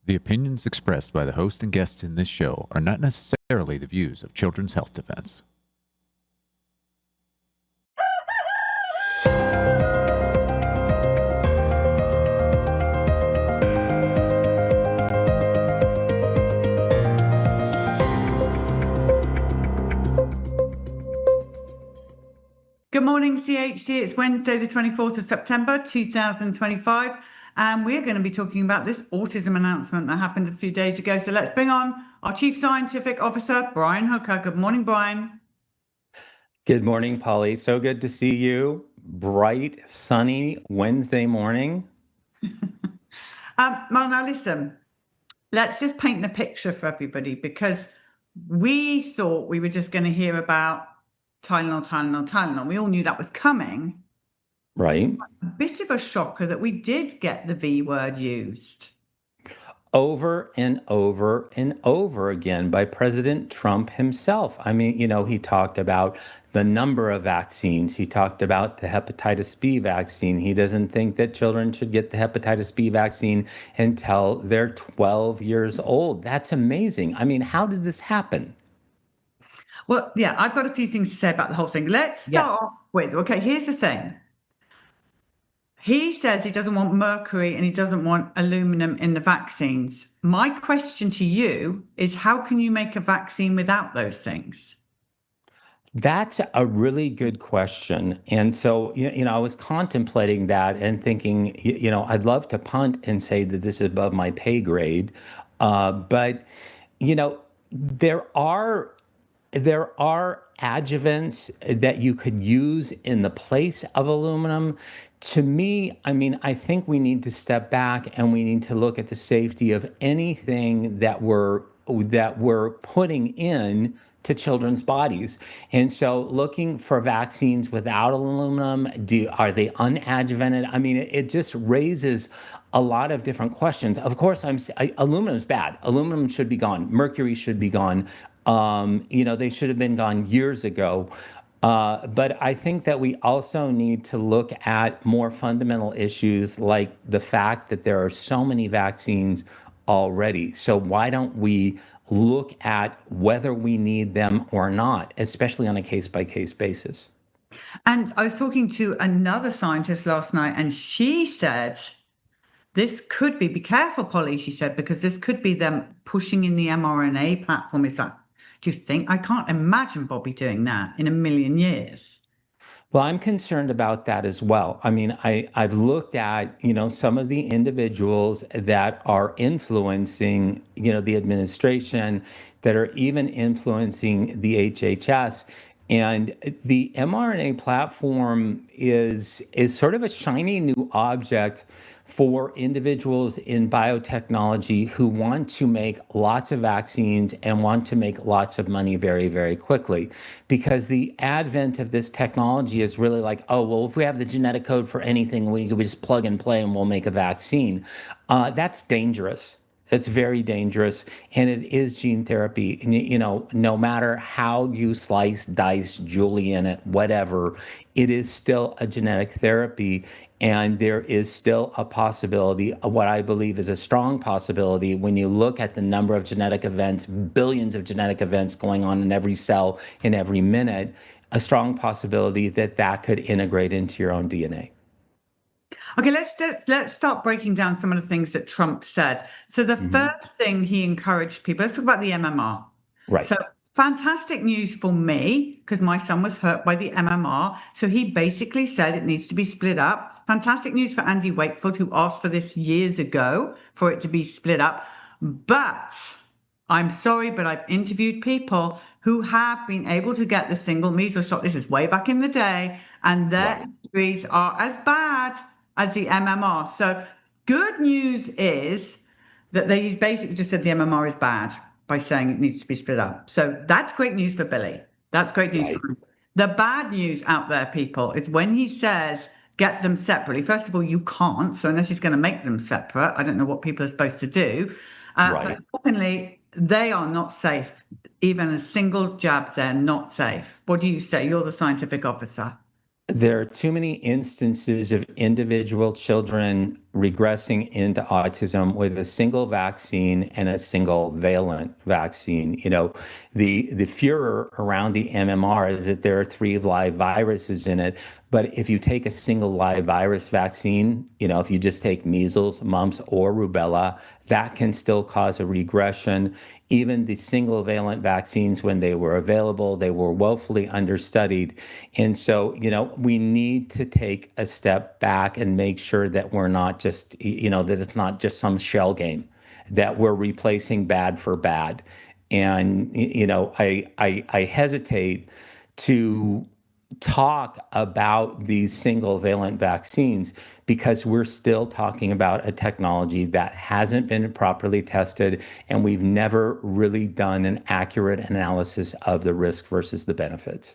The opinions expressed by the host and guests in this show are not necessarily the views of Children's Health Defense. Good morning, CHD. It's Wednesday, the 24th of September, 2025, and we're going to be talking about this autism announcement that happened a few days ago. So let's bring on our Chief Scientific Officer, Brian Hooker. Good morning, Brian. Good morning, Polly. So good to see you. Bright, sunny Wednesday morning. Well, now listen, let's just paint the picture for everybody, because we thought we were just going to hear about Tylenol. We all knew that was coming. Right. A bit of a shocker that we did get the V word used. Over and over and over again by President Trump himself. I mean, he talked about the number of vaccines. He talked about the hepatitis B vaccine. He doesn't think that children should get the hepatitis B vaccine until they're 12 years old. That's amazing. I mean, how did this happen? Well, yeah, I've got a few things to say about the whole thing. Let's start off with, okay, here's the thing. He says he doesn't want mercury and he doesn't want aluminum in the vaccines. My question to you is, how can you make a vaccine without those things? That's a really good question. And so, I was contemplating that and thinking, I'd love to punt and say that this is above my pay grade. But, there are adjuvants that you could use in the place of aluminum. To me, I think we need to step back and we need to look at the safety of anything that we're putting in to children's bodies. And so looking for vaccines without aluminum, are they unadjuvanted? It just raises a lot of different questions. Of course, aluminum is bad. Aluminum should be gone. Mercury should be gone. They should have been gone years ago. But I think that we also need to look at more fundamental issues like the fact that there are so many vaccines already. So why don't we look at whether we need them or not, especially on a case-by-case basis? And I was talking to another scientist last night, and she said, this could be careful, Polly, she said, because this could be them pushing in the mRNA platform. Is that, do you think? I can't imagine Bobby doing that in a million years. Well, I'm concerned about that as well. I've looked at, some of the individuals that are influencing, the administration, that are even influencing the HHS. And the mRNA platform is sort of a shiny new object for individuals in biotechnology who want to make lots of vaccines and want to make lots of money very, very quickly. Because the advent of this technology is really like, oh, well, if we have the genetic code for anything, we just plug and play and we'll make a vaccine. That's dangerous. It's very dangerous, and it is gene therapy. And, no matter how you slice, dice, julienne it, whatever, it is still a genetic therapy, and there is still a possibility, what I believe is a strong possibility, when you look at the number of genetic events, billions of genetic events going on in every cell in every minute, a strong possibility that could integrate into your own DNA. Okay, let's start breaking down some of the things that Trump said. So the first thing he encouraged people, let's talk about the MMR. Right. So fantastic news for me, because my son was hurt by the MMR. So he basically said it needs to be split up. Fantastic news for Andy Wakefield, who asked for this years ago, for it to be split up. But I'm sorry, but I've interviewed people who have been able to get the single measles shot. This is way back in the day, and their injuries are as bad as the MMR. So good news is that he's basically just said the MMR is bad by saying it needs to be split up. So that's great news for Billy. That's great news for him. The bad news out there, people, is when he says get them separately. First of all, you can't. So unless he's going to make them separate, I don't know what people are supposed to do. But secondly, they are not safe. Even a single jab, they're not safe. What do you say? You're the scientific officer. There are too many instances of individual children regressing into autism with a single vaccine and a single valent vaccine. The furor around the MMR is that there are 3 live viruses in it. But if you take a single live virus vaccine, if you just take measles, mumps, or rubella, that can still cause a regression. Even the single valent vaccines, when they were available, they were woefully understudied. And so, we need to take a step back and make sure that we're not just, that it's not just some shell game, that we're replacing bad for bad. And, I hesitate to talk about these single valent vaccines because we're still talking about a technology that hasn't been properly tested, and we've never really done an accurate analysis of the risk versus the benefits.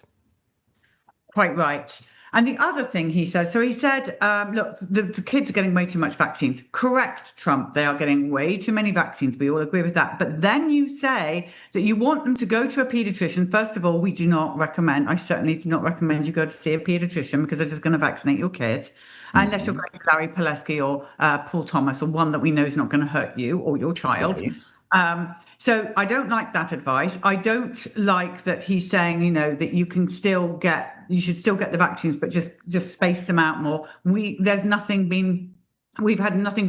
Quite right. And the other thing he said, look, the kids are getting way too much vaccines. Correct, Trump. They are getting way too many vaccines. We all agree with that. But then you say that you want them to go to a pediatrician. First of all, we do not recommend, I certainly do not recommend you go to see a pediatrician because they're just going to vaccinate your kids. Unless you're going to Larry Pileski or Paul Thomas, or one that we know is not going to hurt you or your child. Right. So I don't like that advice. I don't like that he's saying, that you should still get the vaccines, but just space them out more. We've had nothing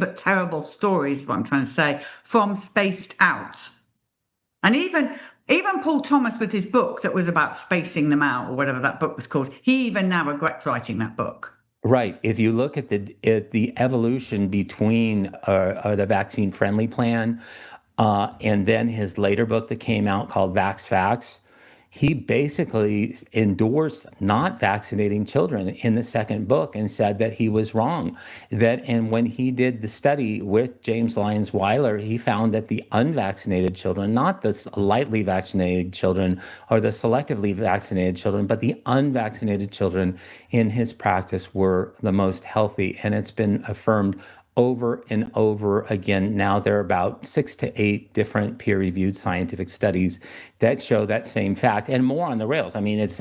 but terrible stories, what I'm trying to say, from spaced out. And even Paul Thomas with his book that was about spacing them out, or whatever that book was called, he even now regrets writing that book. Right. If you look at the evolution between the vaccine friendly plan and then his later book that came out called Vaxxed, he basically endorsed not vaccinating children in the second book and said that he was wrong. And when he did the study with James Lyons Weiler, he found that the unvaccinated children, not the lightly vaccinated children or the selectively vaccinated children, but the unvaccinated children in his practice were the most healthy. And it's been affirmed over and over again. Now there are about 6 to 8 different peer-reviewed scientific studies that show that same fact, and more on the rails. I mean, it's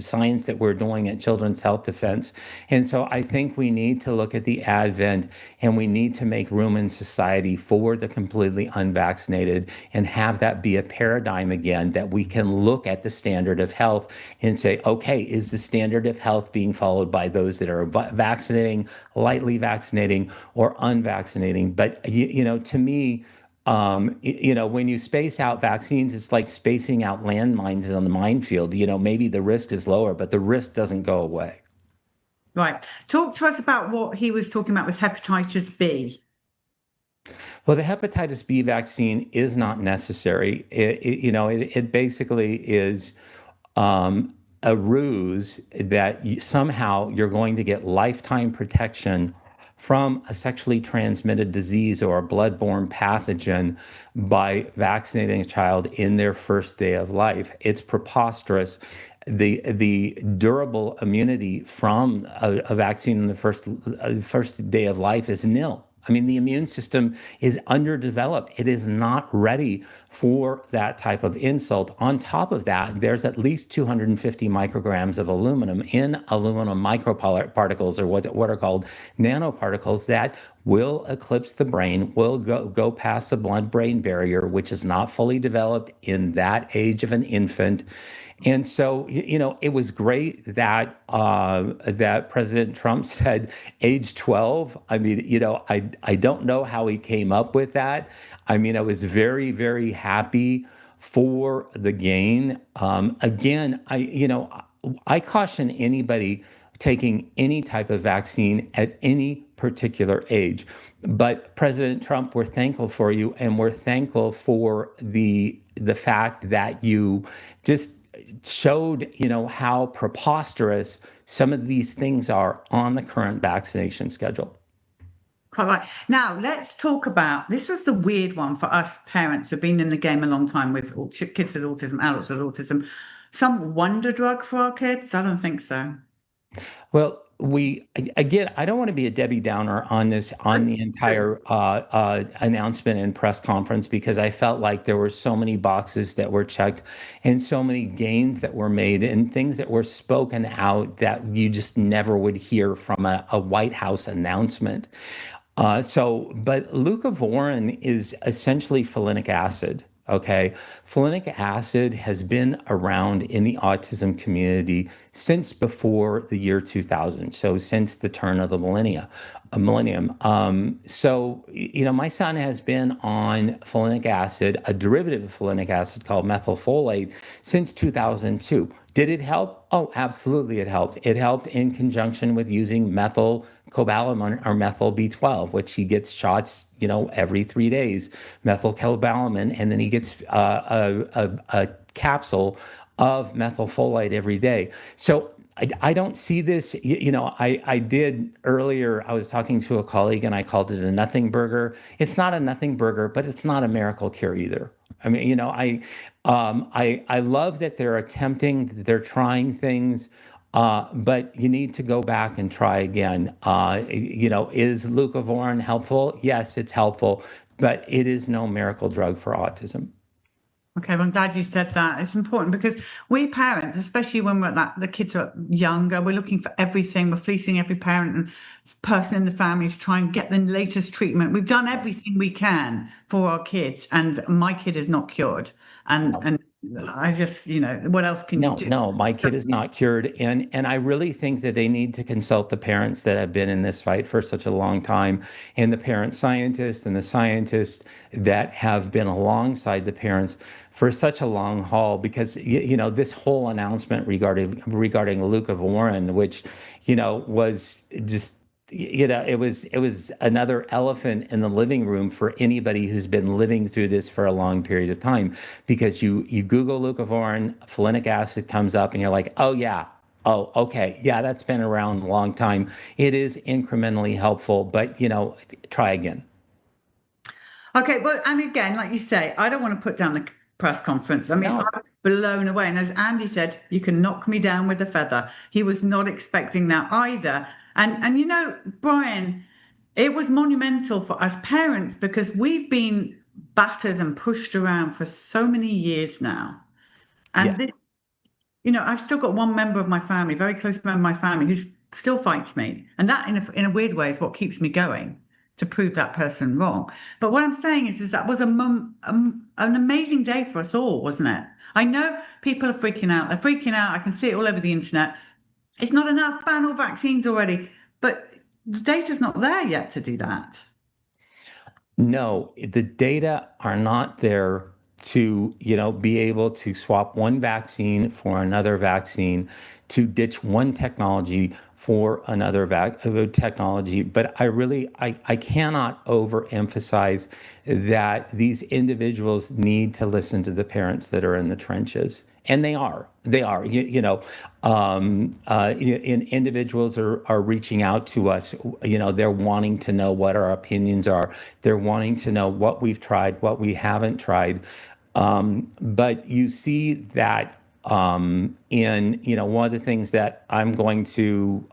science that we're doing at Children's Health Defense. And so I think we need to look at the advent, and we need to make room in society for the completely unvaccinated and have that be a paradigm again, that we can look at the standard of health and say, okay, is the standard of health being followed by those that are vaccinating, lightly vaccinating, or unvaccinating? But, to me, when you space out vaccines, it's like spacing out landmines on the minefield. Maybe the risk is lower, but the risk doesn't go away. Right. Talk to us about what he was talking about with hepatitis B. Well, the hepatitis B vaccine is not necessary. It basically is a ruse that somehow you're going to get lifetime protection from a sexually transmitted disease or a bloodborne pathogen by vaccinating a child in their first day of life. It's preposterous. The durable immunity from a vaccine in the first day of life is nil. I mean, the immune system is underdeveloped. It is not ready for that type of insult. On top of that, there's at least 250 micrograms of aluminum in aluminum microparticles, or what are called nanoparticles, that will eclipse the brain, will go past the blood-brain barrier, which is not fully developed in that age of an infant. And so, it was great that that President Trump said age 12. I mean, I don't know how he came up with that. I mean, I was very, very happy for the gain. Again, I caution anybody taking any type of vaccine at any particular age. But President Trump, we're thankful for you, and we're thankful for the fact that you just showed, how preposterous some of these things are on the current vaccination schedule. Quite right. Now, let's talk about, this was the weird one for us parents who've been in the game a long time with kids with autism, adults with autism. Some wonder drug for our kids? I don't think so. Well, again, I don't want to be a Debbie Downer on the entire announcement and press conference, because I felt like there were so many boxes that were checked and so many gains that were made and things that were spoken out that you just never would hear from a White House announcement. But leucovorin is essentially folinic acid. Okay. Folinic acid has been around in the autism community since before the year 2000. So since the turn of the millennium. My son has been on folinic acid, a derivative of folinic acid called methylfolate, since 2002. Did it help? Oh, absolutely it helped. It helped in conjunction with using methylcobalamin or methyl B12, which he gets shots, every 3 days, methylcobalamin, and then he gets a capsule of methylfolate every day. So I don't see this, I did earlier, I was talking to a colleague and I called it a nothing burger. It's not a nothing burger, but it's not a miracle cure either. I mean, I love that they're trying things, but you need to go back and try again. Is leucovorin helpful? Yes, it's helpful, but it is no miracle drug for autism. Okay, well, I'm glad you said that. It's important because we parents, especially when the kids are younger, we're looking for everything. We're fleecing every parent and person in the family to try and get the latest treatment. We've done everything we can for our kids, and my kid is not cured. And I just, what else can you do? No, my kid is not cured. And I really think that they need to consult the parents that have been in this fight for such a long time, and the parent scientists and the scientists that have been alongside the parents for such a long haul, because, this whole announcement regarding leucovorin, which, was just, it was another elephant in the living room for anybody who's been living through this for a long period of time, because you Google leucovorin, folinic acid comes up and you're like, oh yeah, oh, okay, yeah, that's been around a long time. It is incrementally helpful, but try again. Okay, well, and again, like you say, I don't want to put down the press conference. I mean, No. I'm blown away. And as Andy said, you can knock me down with a feather. He was not expecting that either. And Brian, it was monumental for us parents because we've been battered and pushed around for so many years now. And Yeah. this, I've still got one member of my family, very close member of my family, who still fights me. And that, in a weird way, is what keeps me going, to prove that person wrong. But what I'm saying is that was an amazing day for us all, wasn't it? I know people are freaking out. They're freaking out. I can see it all over the internet. It's not enough. Ban all vaccines already. But the data's not there yet to do that. No, the data are not there to, be able to swap one vaccine for another vaccine, to ditch one technology for another technology. But I cannot overemphasize that these individuals need to listen to the parents that are in the trenches. And they are. Individuals are reaching out to us. They're wanting to know what our opinions are. They're wanting to know what we've tried, what we haven't tried. But you see that one of the things that I'm going to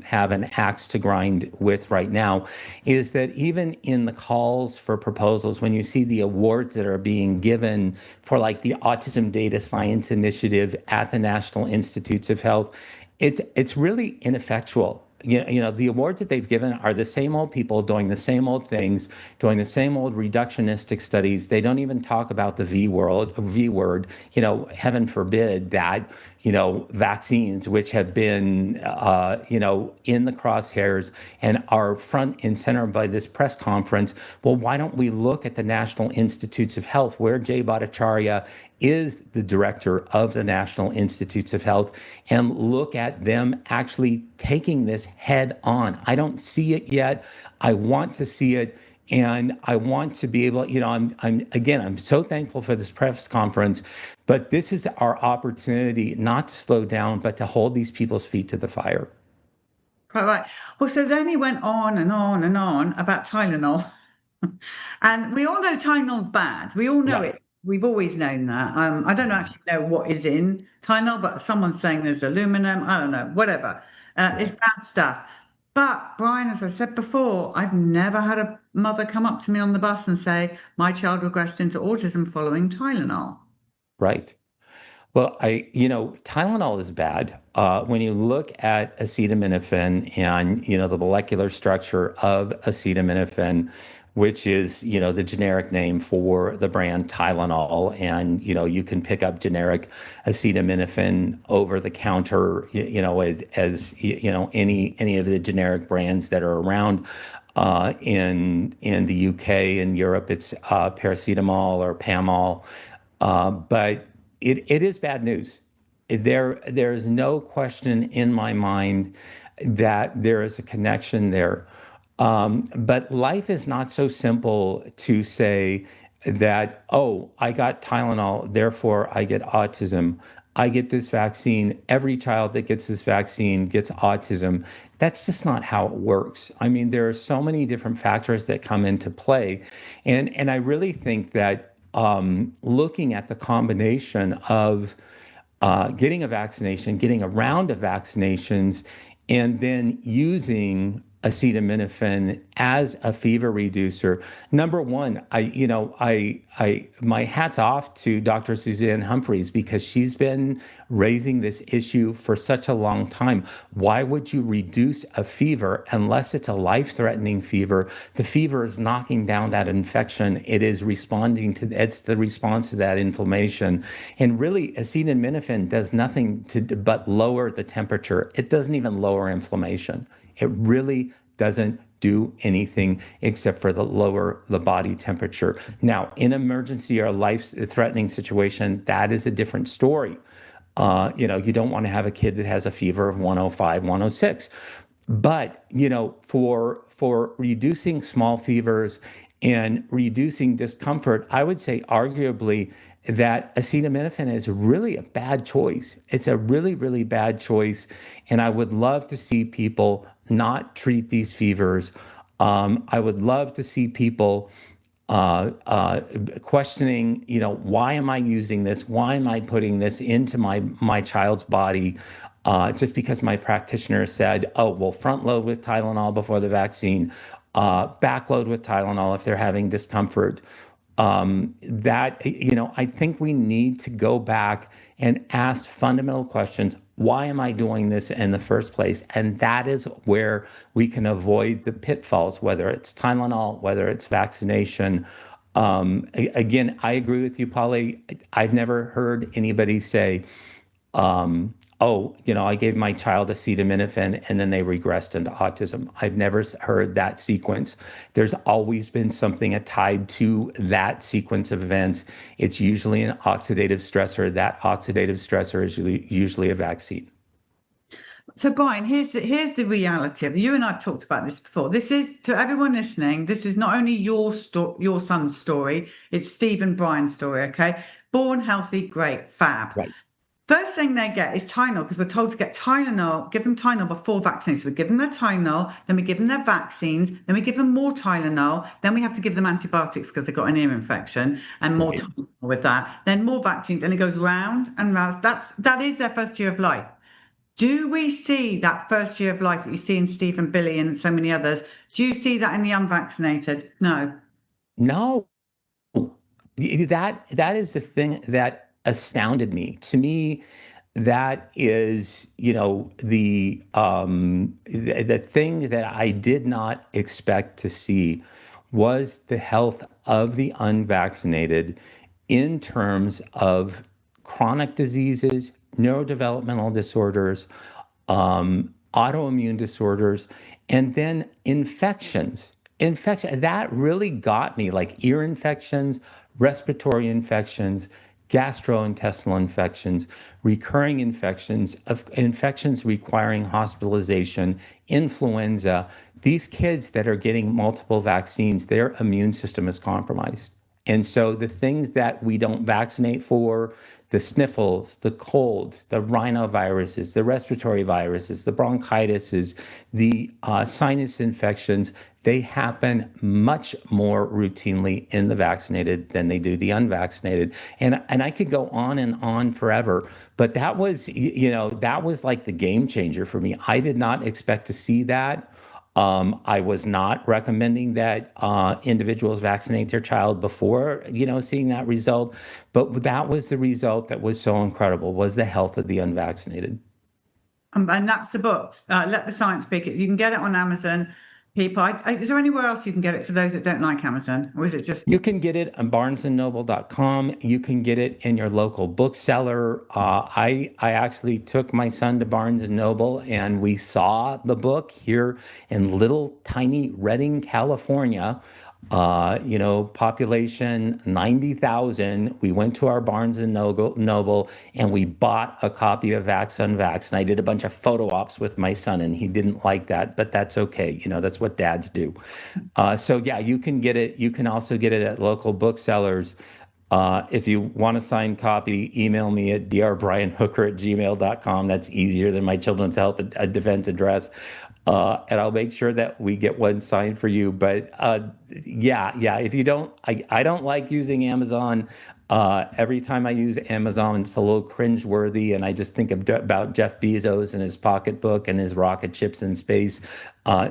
have an axe to grind with right now is that even in the calls for proposals, when you see the awards that are being given for like the Autism Data Science Initiative at the National Institutes of Health, it's really ineffectual. The awards that they've given are the same old people doing the same old things, doing the same old reductionistic studies. They don't even talk about the V word. Heaven forbid that, vaccines, which have been, in the crosshairs and are front and center by this press conference. Well, why don't we look at the National Institutes of Health, where Jay Bhattacharya is the director of the National Institutes of Health, and look at them actually taking this head on. I don't see it yet. I want to see it. And I want to be able, I'm so thankful for this press conference, but this is our opportunity not to slow down, but to hold these people's feet to the fire. Quite right. Well, so then he went on and on and on about Tylenol. And we all know Tylenol's bad. We all know it. We've always known that. I don't actually know what is in Tylenol, but someone's saying there's aluminum. I don't know, whatever. It's bad stuff. But Brian, as I said before, I've never had a mother come up to me on the bus and say, my child regressed into autism following Tylenol. Right. Well, Tylenol is bad. When you look at acetaminophen and, the molecular structure of acetaminophen, which is, the generic name for the brand Tylenol, and, you can pick up generic acetaminophen over the counter, as any of the generic brands that are around. In the UK and Europe, it's paracetamol or Pamol. But it is bad news. There's no question in my mind that there is a connection there. But life is not so simple to say that, oh, I got Tylenol, therefore I get autism. I get this vaccine. Every child that gets this vaccine gets autism. That's just not how it works. I mean, there are so many different factors that come into play. And I really think that looking at the combination of getting a vaccination, getting a round of vaccinations, and then using acetaminophen as a fever reducer. Number one, my hat's off to Dr. Suzanne Humphries, because she's been raising this issue for such a long time. Why would you reduce a fever unless it's a life-threatening fever? The fever is knocking down that infection. It's the response to that inflammation. And really, acetaminophen does nothing but lower the temperature. It doesn't even lower inflammation. It really doesn't do anything except for lower the body temperature. Now, in emergency or life-threatening situation, that is a different story. You don't want to have a kid that has a fever of 105, 106. But, for reducing small fevers and reducing discomfort, I would say arguably that acetaminophen is really a bad choice. It's a really, really bad choice. And I would love to see people not treat these fevers. I would love to see people questioning, why am I using this? Why am I putting this into my child's body? Just because my practitioner said, oh, well, front load with Tylenol before the vaccine, back load with Tylenol if they're having discomfort. I think we need to go back and ask fundamental questions. Why am I doing this in the first place? And that is where we can avoid the pitfalls, whether it's Tylenol, whether it's vaccination. Again, I agree with you, Polly. I've never heard anybody say, I gave my child acetaminophen and then they regressed into autism. I've never heard that sequence. There's always been something tied to that sequence of events. It's usually an oxidative stressor. That oxidative stressor is usually a vaccine. So, Brian, here's the reality of it. You and I have talked about this before. This is, to everyone listening, this is not only your son's story, it's Steve and Brian's story, okay? Born healthy, great, fab. Right. First thing they get is Tylenol, because we're told to get Tylenol, give them Tylenol before vaccines. So we give them their Tylenol, then we give them their vaccines, then we give them more Tylenol, then we have to give them antibiotics because they've got an ear infection, and more Tylenol with that, then more vaccines, and it goes round and round. That is their first year of life. Do we see that first year of life that you see in Steve and Billy and so many others? Do you see that in the unvaccinated? No. No. That is the thing that astounded me. To me, that is, the thing that I did not expect to see was the health of the unvaccinated in terms of chronic diseases, neurodevelopmental disorders, autoimmune disorders, and then infections. That really got me, like ear infections, respiratory infections, gastrointestinal infections, recurring infections requiring hospitalization, influenza. These kids that are getting multiple vaccines, their immune system is compromised. And so the things that we don't vaccinate for, the sniffles, the colds, the rhinoviruses, the respiratory viruses, the bronchitises, the sinus infections, they happen much more routinely in the vaccinated than they do the unvaccinated. And I could go on and on forever, but that was, that was like the game changer for me. I did not expect to see that. I was not recommending that individuals vaccinate their child before, seeing that result. But that was the result that was so incredible, was the health of the unvaccinated. And that's the book, Let the Science Speak. You can get it on Amazon. People, is there anywhere else you can get it for those that don't like Amazon? Or is it just... You can get it on barnesandnoble.com. You can get it in your local bookseller. I actually took my son to Barnes and Noble, and we saw the book here in little tiny Redding, California. Population 90,000. We went to our Barnes and Noble and we bought a copy of Vaxxed Unvaxxed. And I did a bunch of photo ops with my son, and he didn't like that, but that's okay. That's what dads do. So yeah, you can get it. You can also get it at local booksellers. If you want a signed copy, email me at drbrianhooker@gmail.com. That's easier than my children's health defense address. And I'll make sure that we get one signed for you. But yeah, if you don't, I don't like using Amazon. Every time I use Amazon, it's a little cringeworthy, and I just think about Jeff Bezos and his pocketbook and his rocket ships in space.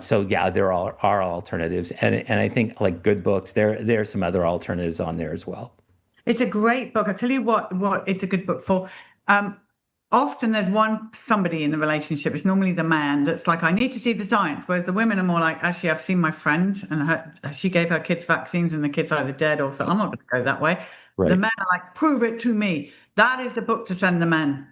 So yeah, there are alternatives, and I think like good books, there are some other alternatives on there as well. It's a great book. I tell you what it's a good book for. Often there's somebody in the relationship, it's normally the man, that's like, I need to see the science. Whereas the women are more like, actually, I've seen my friend and she gave her kids vaccines and the kid's either dead or so. I'm not going to go that way. Right. The men are like, prove it to me. That is the book to send the men.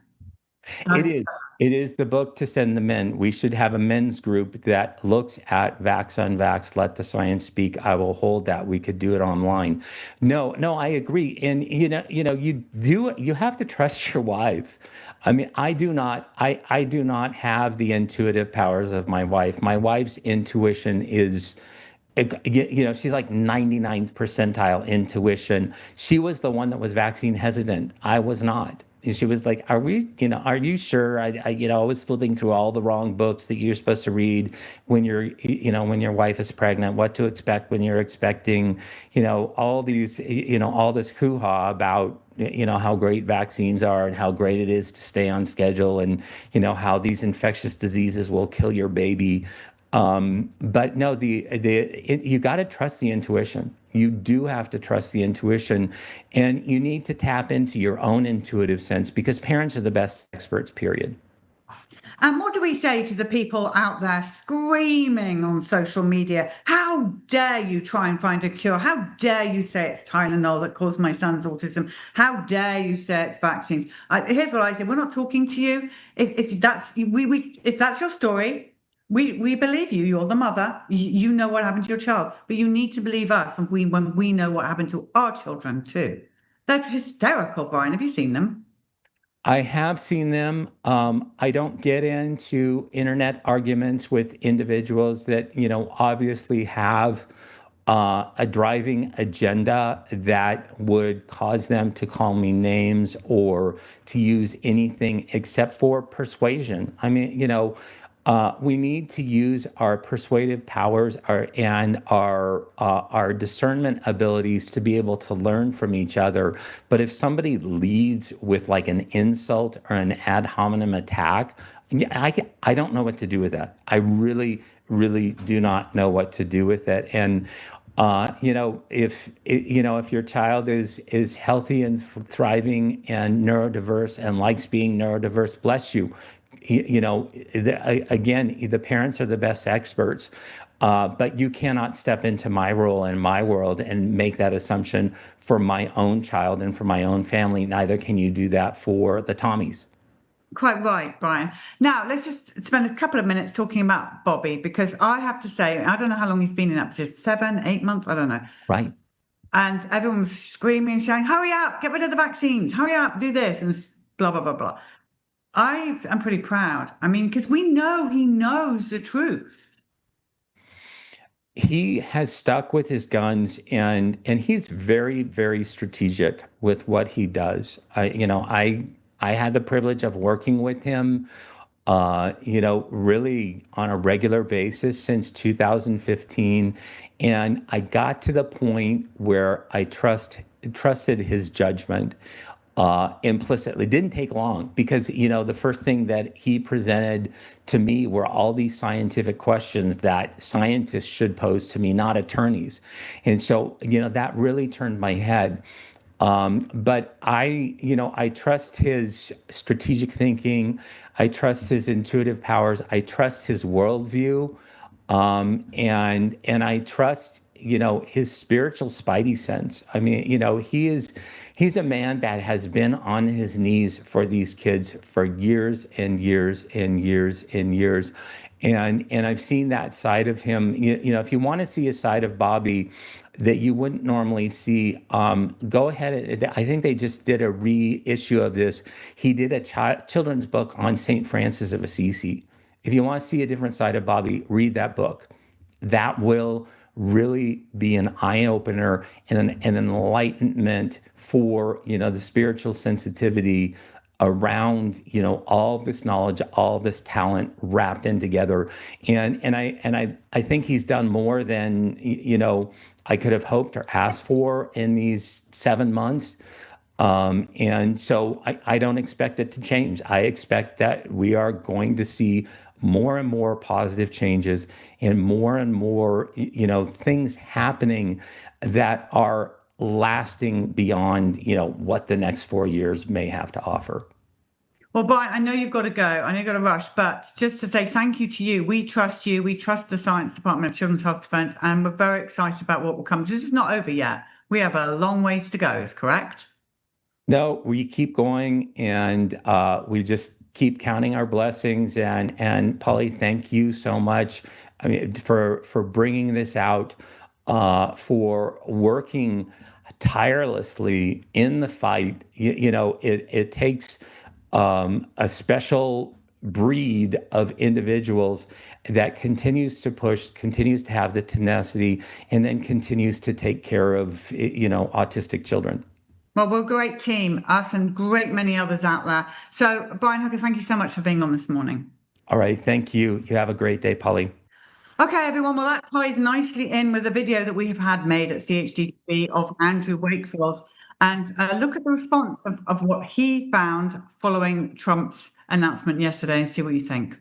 It is. It is the book to send the men. We should have a men's group that looks at Vaxxed Unvaxxed, Let the Science Speak. I will hold that. We could do it online. No, I agree. And you have to trust your wives. I mean, I do not have the intuitive powers of my wife. My wife's intuition is, she's like 99th percentile intuition. She was the one that was vaccine hesitant. I was not. She was like, are you sure? I was flipping through all the wrong books that you're supposed to read when when your wife is pregnant, what to expect when you're expecting, all these, all this hoo-ha about, how great vaccines are and how great it is to stay on schedule and, how these infectious diseases will kill your baby. But no, you got to trust the intuition. You do have to trust the intuition, and you need to tap into your own intuitive sense, because parents are the best experts, period. And what do we say to the people out there screaming on social media? How dare you try and find a cure? How dare you say it's Tylenol that caused my son's autism? How dare you say it's vaccines? Here's what I say: we're not talking to you. If that's your story, we believe you. You're the mother. You know what happened to your child, but you need to believe us, and when we know what happened to our children too. They're hysterical, Brian. Have you seen them? I have seen them. I don't get into internet arguments with individuals that, obviously have a driving agenda that would cause them to call me names or to use anything except for persuasion. I mean, we need to use our persuasive powers and our discernment abilities to be able to learn from each other. But if somebody leads with like an insult or an ad hominem attack, I don't know what to do with that. I really, really do not know what to do with it. And if your child is healthy and thriving and neurodiverse and likes being neurodiverse, bless you. Again, the parents are the best experts, but you cannot step into my role and my world and make that assumption for my own child and for my own family. Neither can you do that for the Tommies. Quite right, Brian. Now, let's just spend a couple of minutes talking about Bobby, because I have to say, I don't know how long he's been in that position, 7, 8 months, I don't know. Right. And everyone was screaming, shouting, hurry up, get rid of the vaccines, hurry up, do this, and blah, blah, blah, blah. I am pretty proud. I mean, because we know he knows the truth. he has stuck with his guns, and he's very, very strategic with what he does. I had the privilege of working with him, really on a regular basis since 2015. And I got to the point where I trusted his judgment implicitly. It didn't take long because, the first thing that he presented to me were all these scientific questions that scientists should pose to me, not attorneys. And so, that really turned my head. But I trust his strategic thinking. I trust his intuitive powers. I trust his worldview. And I trust, his spiritual spidey sense. I mean, he's a man that has been on his knees for these kids for years and years and years and years. And I've seen that side of him. If you want to see a side of Bobby that you wouldn't normally see, go ahead. I think they just did a reissue of this. He did a children's book on St. Francis of Assisi. If you want to see a different side of Bobby, read that book. That will really be an eye-opener and an enlightenment for, the spiritual sensitivity around, all this knowledge, all this talent wrapped in together. And I think he's done more than, I could have hoped or asked for in these 7 months. And so I don't expect it to change. I expect that we are going to see more and more positive changes and more, things happening that are lasting beyond, what the next 4 years may have to offer. Well, Brian, I know you've got to go. I know you've got to rush, but just to say thank you to you. We trust you. We trust the Science Department of Children's Health Defence, and we're very excited about what will come. This is not over yet. We have a long ways to go, is correct? No, we keep going, and we just keep counting our blessings. And Polly, thank you so much. I mean, for bringing this out, for working tirelessly in the fight. It takes a special breed of individuals that continues to push, continues to have the tenacity, and then continues to take care of, autistic children. Well, we're a great team, us and great many others out there. So, Brian Hooker, thank you so much for being on this morning. All right. Thank you. You have a great day, Polly. Okay, everyone. Well, that ties nicely in with a video that we have had made at CHDTV of Andrew Wakefield. And look at the response of what he found following Trump's announcement yesterday and see what you think.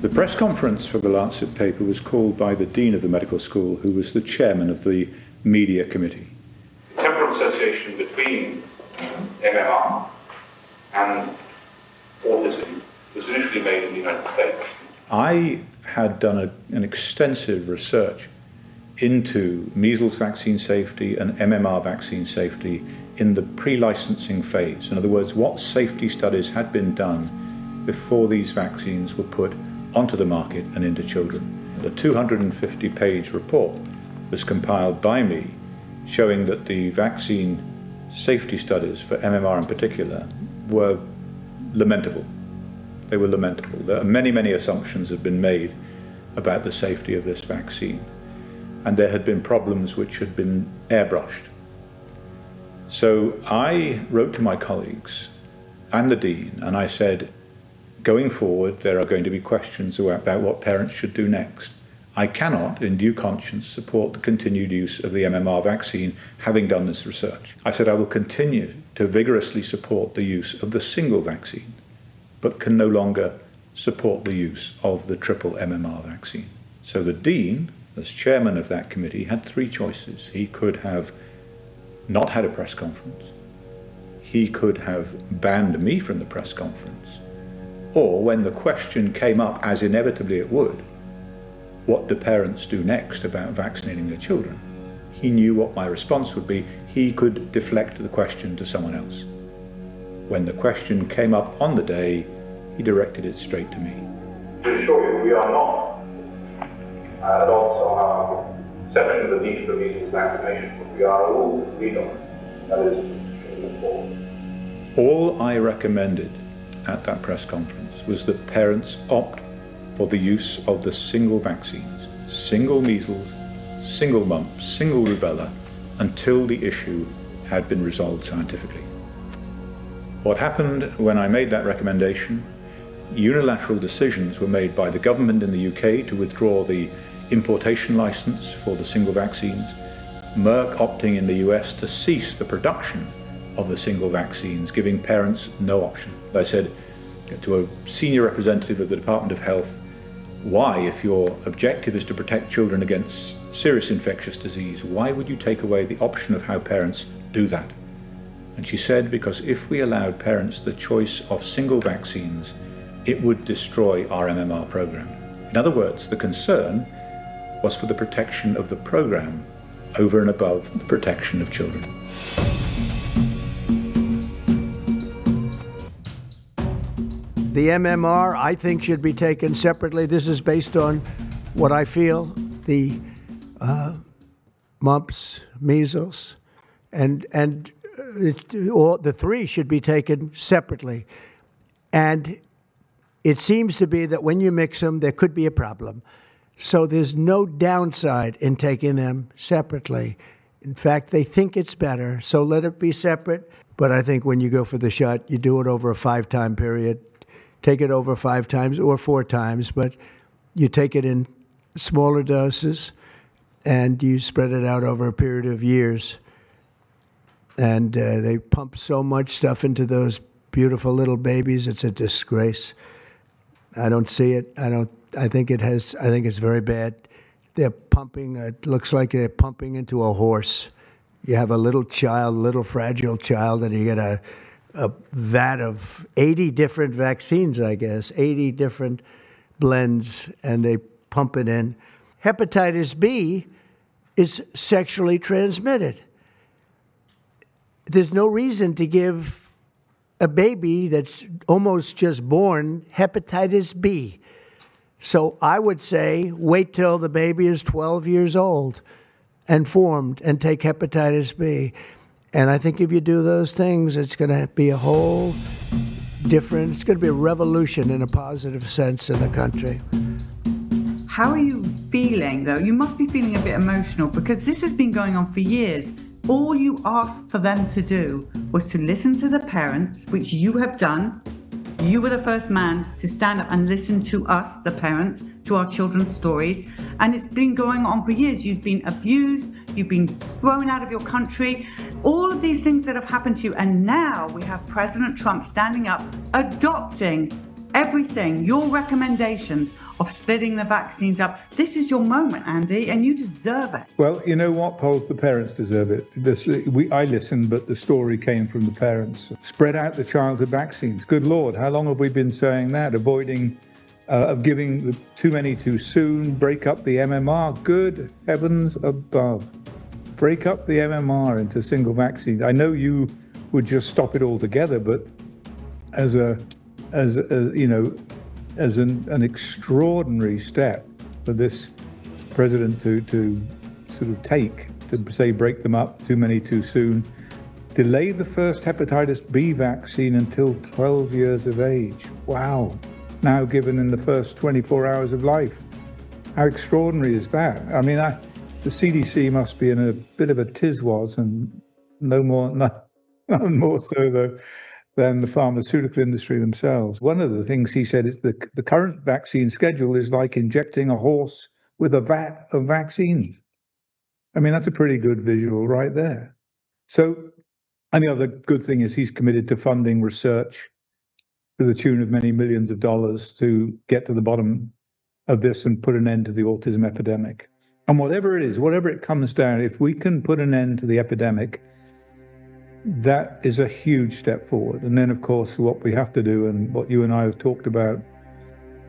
The press conference for the Lancet paper was called by the Dean of the medical school, who was the chairman of the media committee. The temporal association between MMR and autism was initially made in the United States. I had done an extensive research into measles vaccine safety and MMR vaccine safety in the pre-licensing phase. In other words, what safety studies had been done before these vaccines were put onto the market and into children. The 250-page report was compiled by me, showing that the vaccine safety studies for MMR in particular were lamentable. They were lamentable. There are many, many assumptions have been made about the safety of this vaccine, and there had been problems which had been airbrushed. So I wrote to my colleagues and the Dean, and I said, going forward, there are going to be questions about what parents should do next. I cannot, in due conscience, support the continued use of the MMR vaccine, having done this research. I said I will continue to vigorously support the use of the single vaccine, but can no longer support the use of the triple MMR vaccine. So the Dean, as chairman of that committee, had three choices. He could have not had a press conference. He could have banned me from the press conference. Or when the question came up, as inevitably it would, what do parents do next about vaccinating their children? He knew what my response would be. He could deflect the question to someone else. When the question came up on the day, he directed it straight to me. To assure you, we are not adults or our section of the need for measles vaccination, but we are all agreed on That is the fall. All I recommended at that press conference was that parents opt for the use of the single vaccines, single measles, single mumps, single rubella, until the issue had been resolved scientifically. What happened when I made that recommendation? Unilateral decisions were made by the government in the UK to withdraw the importation license for the single vaccines, Merck opting in the US to cease the production of the single vaccines, giving parents no option. I said to a senior representative of the Department of Health, why, if your objective is to protect children against serious infectious disease, why would you take away the option of how parents do that? And she said, because if we allowed parents the choice of single vaccines, it would destroy our MMR program. In other words, the concern was for the protection of the program over and above the protection of children. The MMR, I think, should be taken separately. This is based on what I feel, the mumps, measles, and all the three should be taken separately. And it seems to be that when you mix them, there could be a problem. So there's no downside in taking them separately. In fact, they think it's better, so let it be separate. But I think when you go for the shot, you do it over a 5-time period. Take it over 5 times or 4 times, but you take it in smaller doses and you spread it out over a period of years. And they pump so much stuff into those beautiful little babies, it's a disgrace. I don't see it. I think it's very bad. They're pumping, it looks like they're pumping into a horse. You have a little child, little fragile child, and you get a vat of 80 different vaccines, I guess, 80 different blends, and they pump it in. Hepatitis B is sexually transmitted. There's no reason to give a baby that's almost just born hepatitis B. So I would say wait till the baby is 12 years old and formed and take hepatitis B. And I think if you do those things, it's going to be a whole different, it's going to be a revolution in a positive sense in the country. How are you feeling, though? You must be feeling a bit emotional because this has been going on for years. All you asked for them to do was to listen to the parents, which you have done. You were the first man to stand up and listen to us, the parents, to our children's stories. And it's been going on for years. You've been abused. You've been thrown out of your country. All of these things that have happened to you. And now we have President Trump standing up, adopting everything, your recommendations of splitting the vaccines up. This is your moment, Andy, and you deserve it. Well, you know what, Paul? The parents deserve it. I listened, but the story came from the parents. Spread out the childhood vaccines. Good Lord, how long have we been saying that? Avoiding of giving too many too soon. Break up the MMR. Good heavens above. Break up the MMR into single vaccines. I know you would just stop it altogether, but as an extraordinary step for this president to sort of take, to say break them up, too many too soon, delay the first hepatitis B vaccine until 12 years of age. Wow. Now given in the first 24 hours of life. How extraordinary is that? I mean, the CDC must be in a bit of a tizwas, and none more so than the pharmaceutical industry themselves. One of the things he said is the current vaccine schedule is like injecting a horse with a vat of vaccines. I mean, that's a pretty good visual right there. So, and the other good thing is he's committed to funding research to the tune of many millions of dollars to get to the bottom of this and put an end to the autism epidemic. And whatever it is, whatever it comes down, if we can put an end to the epidemic, that is a huge step forward. And then, of course, what we have to do, and what you and I have talked about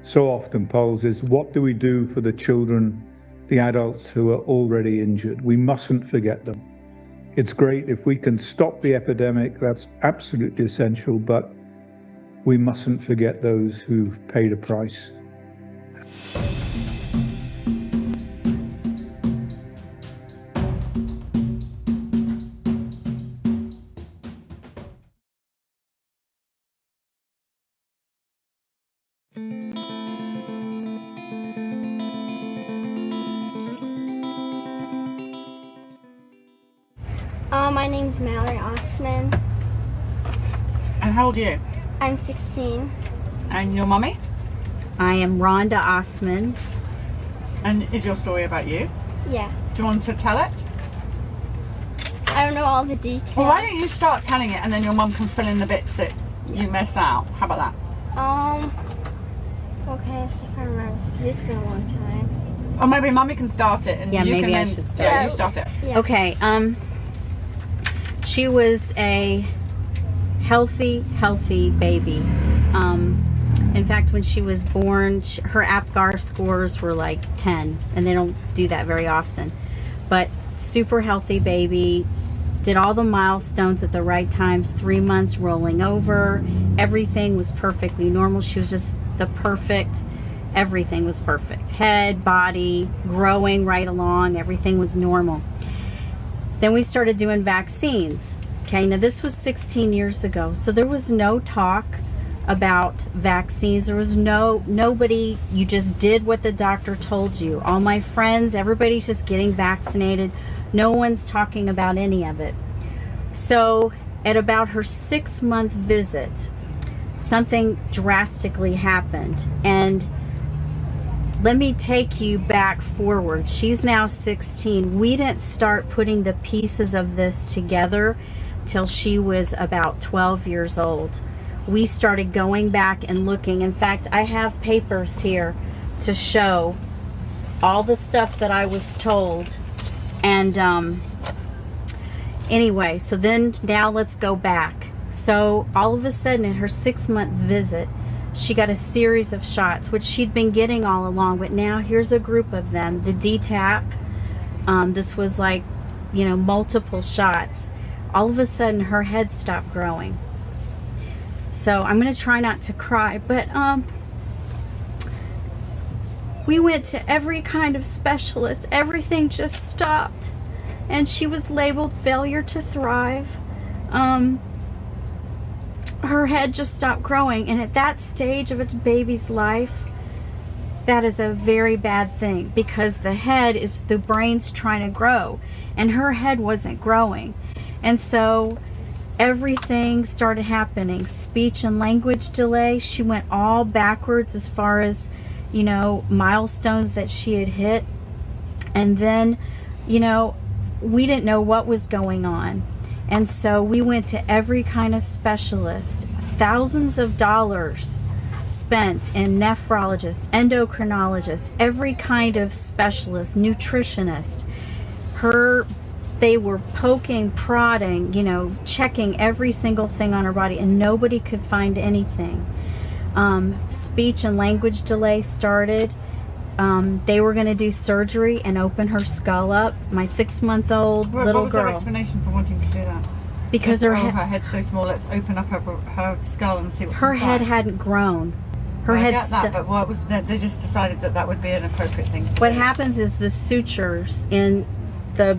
so often, Poles, is what do we do for the children, the adults who are already injured? We mustn't forget them. It's great if we can stop the epidemic, that's absolutely essential, but we mustn't forget those who've paid a price. My name's Mallory Ossmann. And how old are you? I'm 16. And your mummy? I am Rhonda Ossmann. And is your story about you? Yeah. Do you want to tell it? I don't know all the details. Well, why don't you start telling it and then your mum can fill in the bits that you miss out. How about that? Okay, let's see if I remember this, 'cause it's been a long time. Or maybe mummy can start it and Yeah, you maybe can I then, should start. Yeah, you start it. Yeah. Okay, she was a healthy baby. In fact, when she was born, her APGAR scores were like 10, and they don't do that very often. But super healthy baby, did all the milestones at the right times, 3 months rolling over. Everything was perfectly normal. She was just the perfect, everything was perfect. Head, body, growing right along, everything was normal. Then we started doing vaccines. Okay, now this was 16 years ago, so there was no talk about vaccines. There was nobody, you just did what the doctor told you. All my friends, everybody's just getting vaccinated. No one's talking about any of it. So at about her 6-month visit, something drastically happened. And let me take you back forward. She's now 16. We didn't start putting the pieces of this together till she was about 12 years old. We started going back and looking. In fact, I have papers here to show all the stuff that I was told. And anyway, so then now let's go back. So all of a sudden at her 6-month visit, she got a series of shots, which she'd been getting all along, but now here's a group of them. The DTaP, this was like, multiple shots. All of a sudden her head stopped growing. So I'm going to try not to cry, but we went to every kind of specialist. Everything just stopped. And she was labeled failure to thrive. Her head just stopped growing. And at that stage of a baby's life, that is a very bad thing, because the brain's trying to grow. And her head wasn't growing. And so everything started happening. Speech and language delay. She went all backwards as far as, milestones that she had hit. And then, we didn't know what was going on. And so we went to every kind of specialist. Thousands of dollars spent in nephrologists, endocrinologists, every kind of specialist, nutritionist. They were poking, prodding, checking every single thing on her body, and nobody could find anything. Speech and language delay started. They were going to do surgery and open her skull up. My 6-month-old little girl. What was their explanation for wanting to do that? Because her head's so small, let's open up her skull and see what's her inside. head hadn't grown. Her I head get that, but what was that? They just decided that would be an appropriate thing to do. What happens is the sutures in the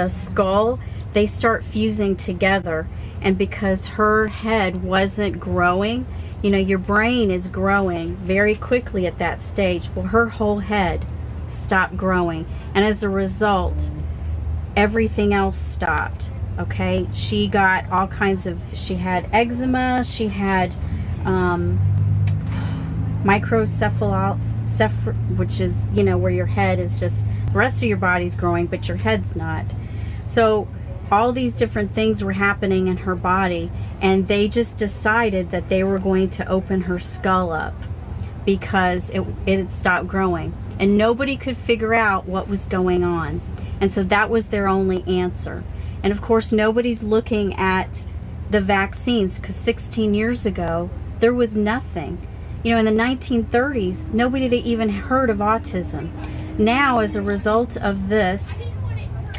skull, they start fusing together, and because her head wasn't growing, your brain is growing very quickly at that stage. Well, her whole head stopped growing, and as a result, everything else stopped. Okay, she got all kinds of, she had eczema, she had microcephaly, which is, where your head is just, the rest of your body's growing, but your head's not. So all these different things were happening in her body, and they just decided that they were going to open her skull up because it had stopped growing. And nobody could figure out what was going on. And so that was their only answer. And of course, nobody's looking at the vaccines, because 16 years ago, there was nothing. In the 1930s, nobody had even heard of autism. Now, as a result of this,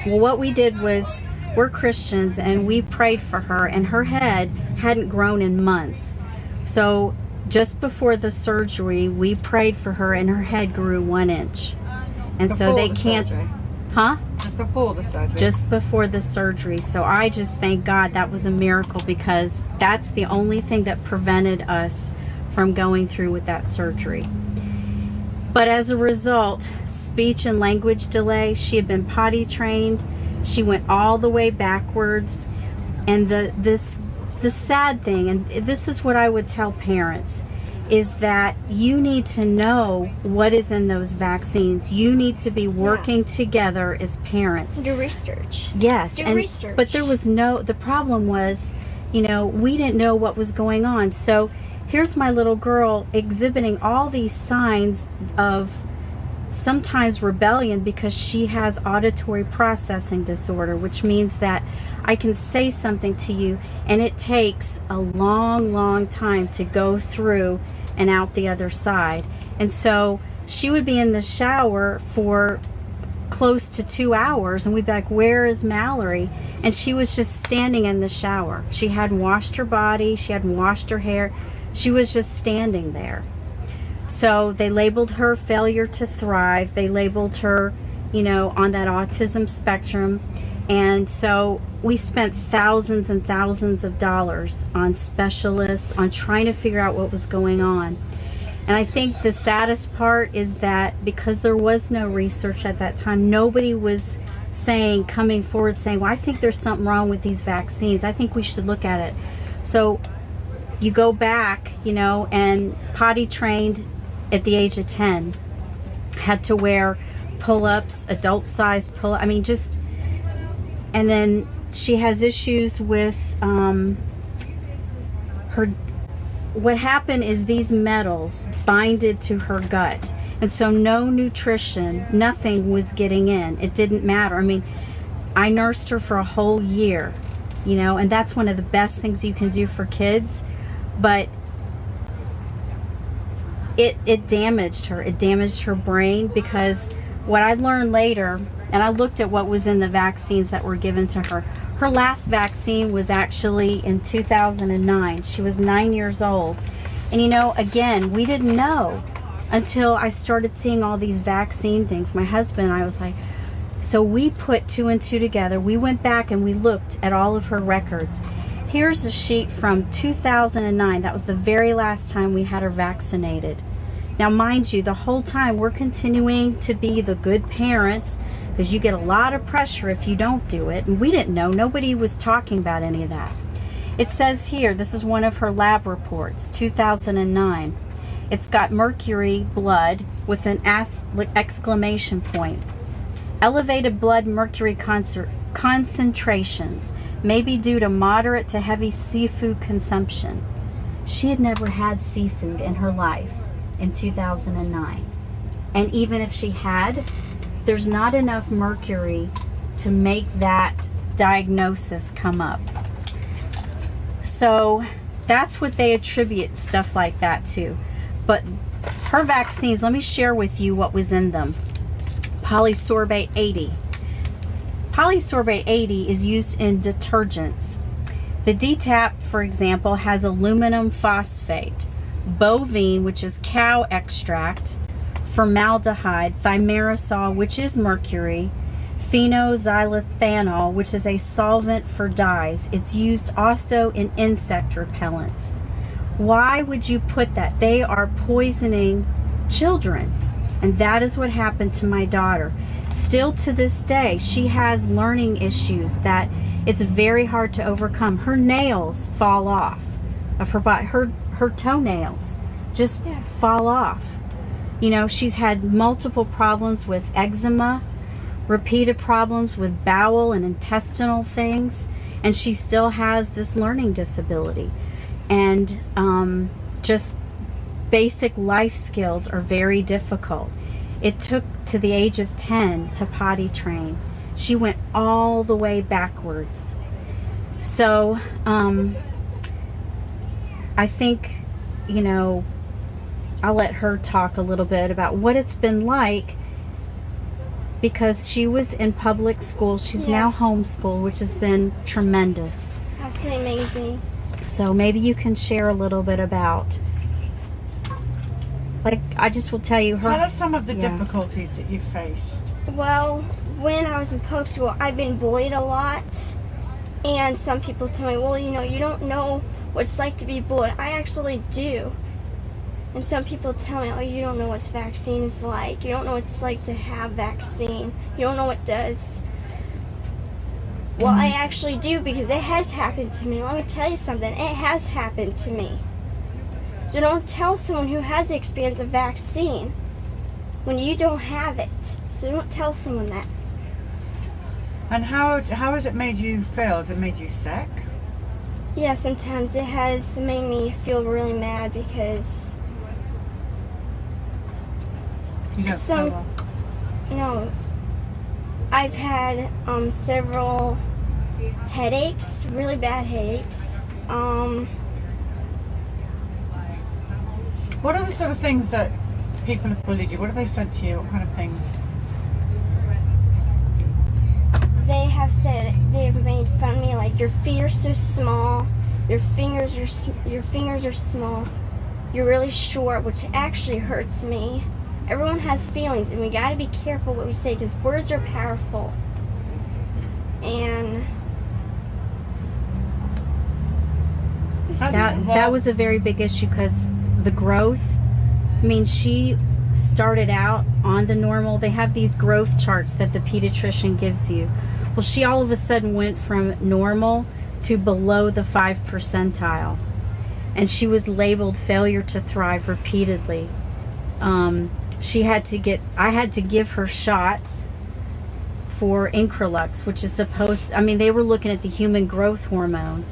well, what we did was, we're Christians, and we prayed for her, and her head hadn't grown in months. So just before the surgery, we prayed for her, and her head grew 1 inch. And so they can't... Huh? Just before the surgery. Just before the surgery. So I just thank God that was a miracle, because that's the only thing that prevented us from going through with that surgery. But as a result, speech and language delay, she had been potty trained. She went all the way backwards. And the sad thing, and this is what I would tell parents, is that you need to know what is in those vaccines. You need to be working together as parents. Do research. Yes. Do research. But the problem was, we didn't know what was going on. So here's my little girl exhibiting all these signs of sometimes rebellion because she has auditory processing disorder, which means that I can say something to you and it takes a long, long time to go through and out the other side. And so she would be in the shower for close to 2 hours and we'd be like, where is Mallory? And she was just standing in the shower. She hadn't washed her body, she hadn't washed her hair, she was just standing there. So they labeled her failure to thrive. They labeled her, on that autism spectrum. And so we spent thousands and thousands of dollars on specialists, on trying to figure out what was going on. And I think the saddest part is that because there was no research at that time, nobody was coming forward saying, well, I think there's something wrong with these vaccines. I think we should look at it. So you go back, and potty trained at the age of 10, had to wear pull-ups, adult-sized pull-ups. And then she has issues with what happened is these metals binded to her gut. And so no nutrition, nothing was getting in. It didn't matter. I nursed her for a whole year, and that's one of the best things you can do for kids. But it damaged her. It damaged her brain, because what I learned later, and I looked at what was in the vaccines that were given to her. Her last vaccine was actually in 2009. She was 9 years old. And again, we didn't know until I started seeing all these vaccine things. My husband and I was like, so we put 2 and 2 together. We went back and we looked at all of her records. Here's a sheet from 2009. That was the very last time we had her vaccinated. Now, mind you, the whole time we're continuing to be the good parents, because you get a lot of pressure if you don't do it. And we didn't know. Nobody was talking about any of that. It says here, this is one of her lab reports, 2009. It's got mercury blood with an exclamation point. Elevated blood mercury concentrations may be due to moderate to heavy seafood consumption. She had never had seafood in her life in 2009. And even if she had, there's not enough mercury to make that diagnosis come up. So that's what they attribute stuff like that to. But her vaccines, let me share with you what was in them. Polysorbate 80. Polysorbate 80 is used in detergents. The DTaP, for example, has aluminum phosphate, bovine, which is cow extract, formaldehyde, thimerosal, which is mercury, phenolxylithanol, which is a solvent for dyes. It's used also in insect repellents. Why would you put that? They are poisoning children. And that is what happened to my daughter. Still to this day, she has learning issues that it's very hard to overcome. Her nails fall off of her body. Her toenails just fall off. She's had multiple problems with eczema, repeated problems with bowel and intestinal things, and she still has this learning disability. And just basic life skills are very difficult. It took to the age of 10 to potty train. She went all the way backwards. So I think, I'll let her talk a little bit about what it's been like, because she was in public school. She's now homeschooled, which has been tremendous. Absolutely amazing. So maybe you can share a little bit about, I just will tell you her. Tell us some of the difficulties that you faced. Well, when I was in public school, I've been bullied a lot. And some people tell me, well, you don't know what it's like to be bullied. I actually do. And some people tell me, oh, you don't know what vaccine is like. You don't know what it's like to have vaccine. You don't know what it does. Well, I actually do, because it has happened to me. Let me tell you something. It has happened to me. So don't tell someone who has the experience of vaccine when you don't have it. So don't tell someone that. And how has it made you feel? Has it made you sick? Yeah, sometimes it has made me feel really mad because You don't feel well. I've had several headaches, really bad headaches. What are the sort of things that people have bullied you? What have they said to you? What kind of things? They have said, they've made fun of me, like, your feet are so small, your fingers are small, you're really short, which actually hurts me. Everyone has feelings, and we got to be careful what we say, because words are powerful. And that was a very big issue, because the growth, I mean, she started out on the normal. They have these growth charts that the pediatrician gives you. Well, she all of a sudden went from normal to below the 5th percentile, and she was labeled failure to thrive repeatedly. I had to give her shots for Increlux, which is they were looking at the human growth hormone,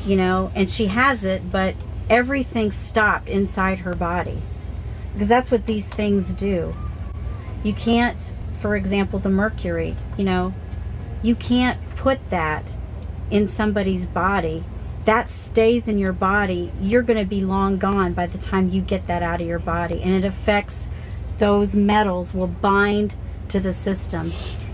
and she has it, but everything stopped inside her body, because that's what these things do. You can't, for example, the mercury, you can't put that in somebody's body. That stays in your body. You're going to be long gone by the time you get that out of your body, and it affects those metals, will bind to the system.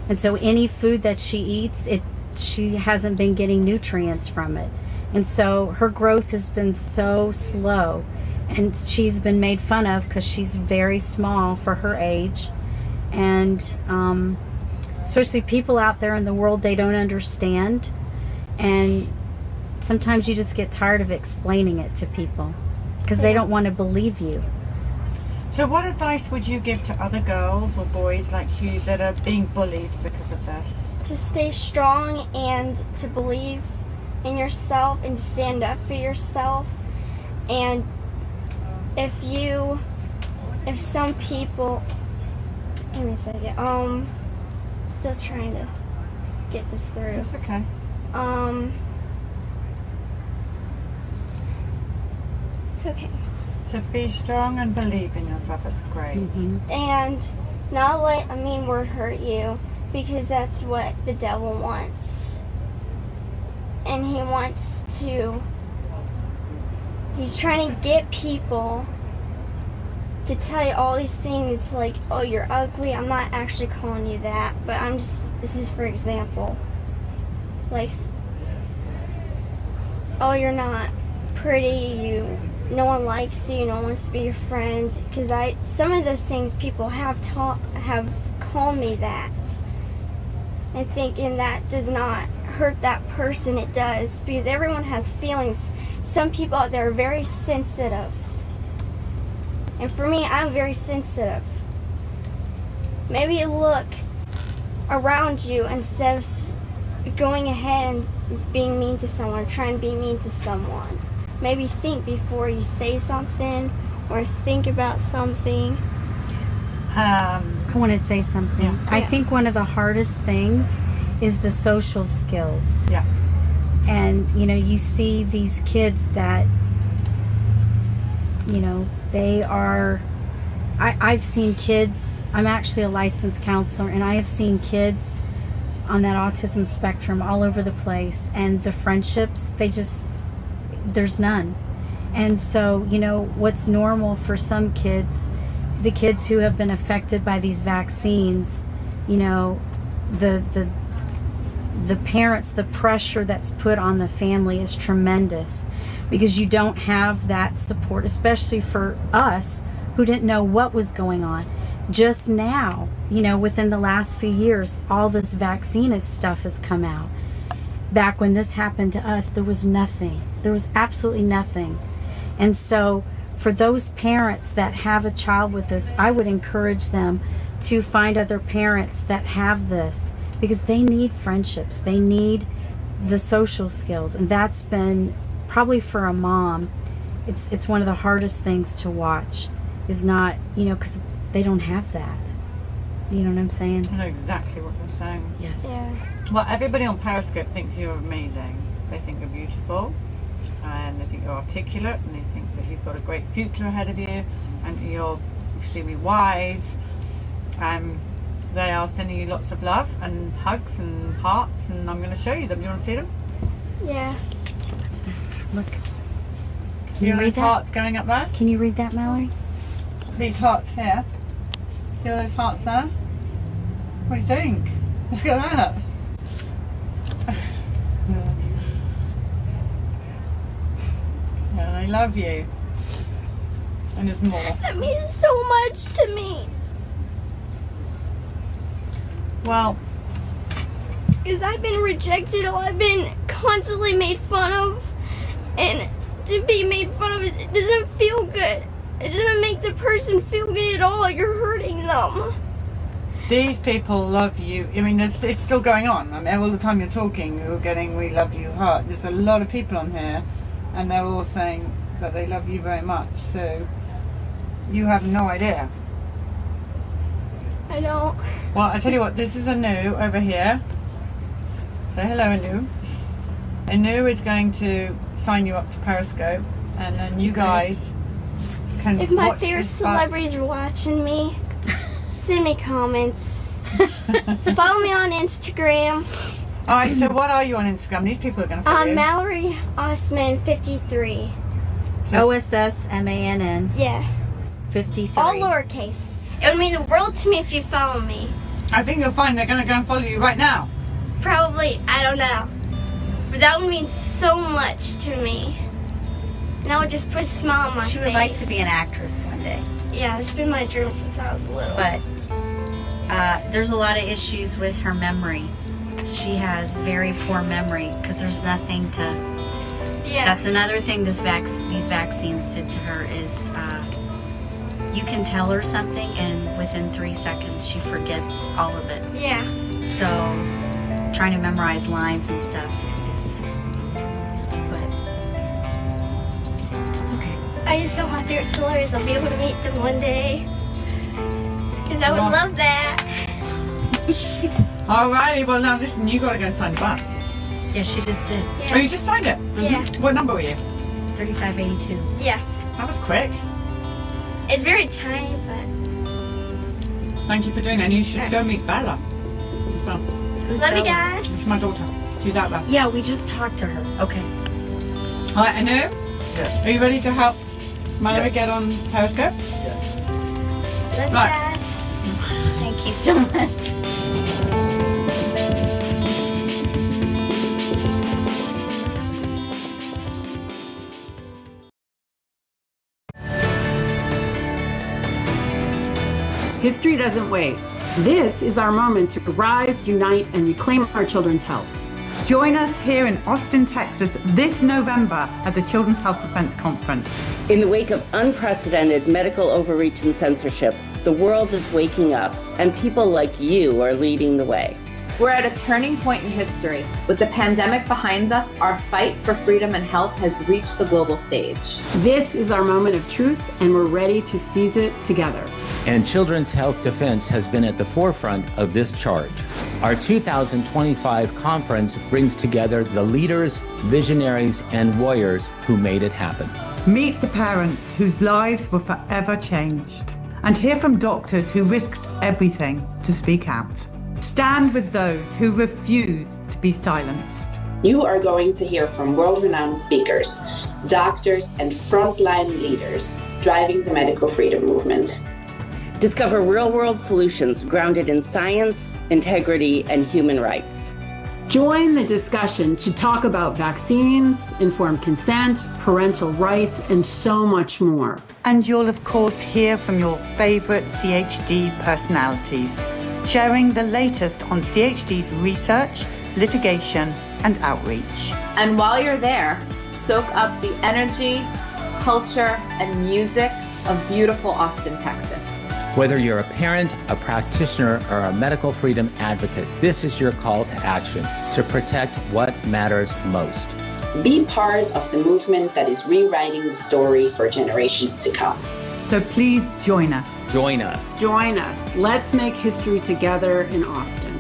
And so any food that she eats, she hasn't been getting nutrients from it. And so her growth has been so slow, and she's been made fun of because she's very small for her age. And especially people out there in the world, they don't understand. And sometimes you just get tired of explaining it to people because they don't want to believe you. So what advice would you give to other girls or boys like you that are being bullied because of this? To stay strong and to believe in yourself and to stand up for yourself. And if some people, give me a second, still trying to get this through. It's okay. It's okay. So be strong and believe in yourself. That's great. Mm-hmm. And not let a mean word hurt you, because that's what the devil wants. And he's trying to get people to tell you all these things like, oh, you're ugly. I'm not actually calling you that, but this is for example. Like, oh, you're not pretty, no one likes you, no one wants to be your friend. Because some of those things people have called me that. And thinking that does not hurt that person, it does. Because everyone has feelings. Some people out there are very sensitive. And for me, I'm very sensitive. Maybe look around you instead of going ahead and being mean to someone, or trying to be mean to someone. Maybe think before you say something or think about something. I want to say something. Yeah. I think one of the hardest things is the social skills. Yeah. And, you see these kids that, they are, I've seen kids, I'm actually a licensed counselor, and I have seen kids on that autism spectrum all over the place, and the friendships, there's none. And so, what's normal for some kids, the kids who have been affected by these vaccines, the parents, the pressure that's put on the family is tremendous, because you don't have that support, especially for us who didn't know what was going on. Just now, within the last few years, all this vaccine stuff has come out. Back when this happened to us, there was nothing. There was absolutely nothing. And so for those parents that have a child with this, I would encourage them to find other parents that have this because they need friendships. They need the social skills. And that's been probably for a mom, it's one of the hardest things to watch, is not, because they don't have that. You know what I'm saying? I know exactly what you're saying. Yes. Yeah. Well, everybody on Periscope thinks you're amazing. They think you're beautiful, and they think you're articulate, and they think that you've got a great future ahead of you, and you're extremely wise. They are sending you lots of love and hugs and hearts, and I'm going to show you them. Do you want to see them? Yeah. Look. See all read those that? hearts going up there? Can you read that, Mallory? These hearts here. See all those hearts there? What do you think? Look at that. Yeah, I love you. And there's more. That means so much to me. Well, Because I've been rejected, I've been constantly made fun of, and to be made fun of, it doesn't feel good. It doesn't make the person feel good at all. You're hurting them. these people love you. I mean, it's still going on. I mean, all the time you're talking, you're getting "we love you" heart. There's a lot of people on here, and they're all saying that they love you very much. So you have no idea. I don't. Well, I tell you what, this is Anu over here. Say hello, Anu. Anu is going to sign you up to Periscope, and then you guys can If my watch favorite this back. celebrities are watching me, send me comments. Follow me on Instagram. Alright, so what are you on Instagram? These people are going to follow you. Mallory Ossmann 53. So OSSMANN Yeah. 53. All lowercase. It would mean the world to me if you follow me. I think you'll find they're going to go and follow you right now. Probably, I don't know. But that would mean so much to me. And that would just put a smile on my face. She would like to be an actress one day. Yeah, it's been my dream since I was little. But there's a lot of issues with her memory. She has very poor memory because there's nothing to... Yeah. That's another thing these vaccines did to her is you can tell her something and within 3 seconds she forgets all of it. Yeah. So trying to memorize lines and stuff is... But it's okay. I just know my favorite celebrities. I'll be able to meet them one day. Because I would love that. Alrighty, well now listen, you got to go and sign the bus. Yeah, she just did. Yeah. Oh, you just signed it? Yeah. What number were you? 3582. Yeah. That was quick. It's very tiny, but... Thank you for doing that. And you should go meet Bella. Well, Love you guys. it's my daughter. She's out there. Yeah, we just talked to her. Okay. Alright, Anu? Yes. Are you ready to help Mallory get on Periscope? Yes. Love you Right. guys. Thank you so much. History doesn't wait. This is our moment to rise, unite, and reclaim our children's health. Join us here in Austin, Texas this November at the Children's Health Defense Conference. In the wake of unprecedented medical overreach and censorship, the world is waking up, and people like you are leading the way. We're at a turning point in history. With the pandemic behind us, our fight for freedom and health has reached the global stage. This is our moment of truth, and we're ready to seize it together. And Children's Health Defense has been at the forefront of this charge. Our 2025 conference brings together the leaders, visionaries, and warriors who made it happen. Meet the parents whose lives were forever changed, and hear from doctors who risked everything to speak out. Stand with those who refused to be silenced. You are going to hear from world-renowned speakers, doctors, and frontline leaders driving the medical freedom movement. Discover real-world solutions grounded in science, integrity, and human rights. Join the discussion to talk about vaccines, informed consent, parental rights, and so much more. And you'll of course hear from your favorite CHD personalities, sharing the latest on CHD's research, litigation, and outreach. And while you're there, soak up the energy, culture, and music of beautiful Austin, Texas. Whether you're a parent, a practitioner, or a medical freedom advocate, this is your call to action to protect what matters most. Be part of the movement that is rewriting the story for generations to come. So please join us. Join us. Join us. Let's make history together in Austin.